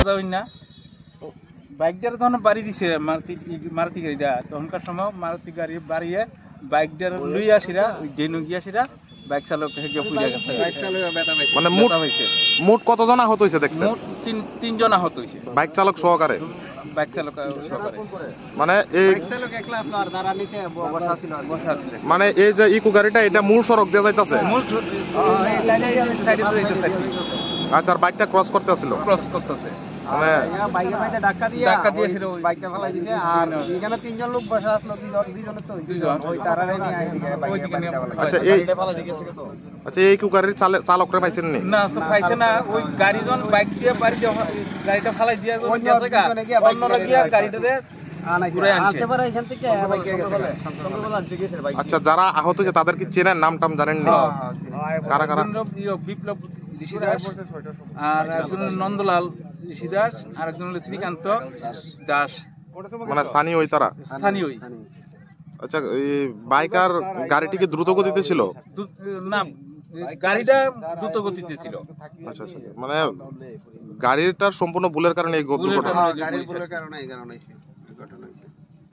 বাজা হই না বাইকটার তখন বাড়ি দিছে মারুতি গাড়িটা তখনকার সময় মারুতি গাড়ি বাড়িয়ে বাইকটার লুই আসিরা ওই ডেনু গিয়াছিরা বাইক চালক হেগে পুড়ে গেছে মানে মোট কতজন আহত হয়েছে দেখছেন? মোট তিনজন আহত হয়েছে বাইক চালক সহকারে। বাইক চালক সহকারে মানে এই মানে এই যে ইকো গাড়িটা এটা মূল সড়ক দিয়ে যাইতাছে। আচ্ছা, আর বাইকটা ক্রস করতেছিল। ক্রস করতেছে মানে ধাক্কা দিয়েছিল বাইকটা ফেলাই দিয়েছে আর এখানে তিনজন লোক বসা আসলো দুইজনের তো ওই তারারে নিয়ে আইদিকে বাইকটা ফেলাই। আচ্ছা এই ইকো গাড়ির চালকরা পাইছেন নি? না পাইছে না, ওই গাড়িজন বাইক দিয়ে বাড়ি দিয়ে গাড়িটা ফেলাই দিয়ে গেছে গা অন্যরা গিয়া গাড়িটারে আচ্ছা, যারা আহত হয়েছে তাদের কি চেনেন, নাম টাম জানেন নি? কারা কারা? বিপ্লব ঋষি দাস আর একজন নন্দলাল ঋষি দাস আর একজন হলো শ্রীকান্ত দাস, মানে স্থানীয় ওই তারা স্থানীয়। আচ্ছা, এই বাইক আর গাড়িটি কি দ্রুত গতিতে ছিল? না, গাড়িটা দ্রুত গতিতে ছিল। আচ্ছা আচ্ছা, মানে গাড়িটার সম্পূর্ণ ভুলের কারণে এই দুর্ঘটনা।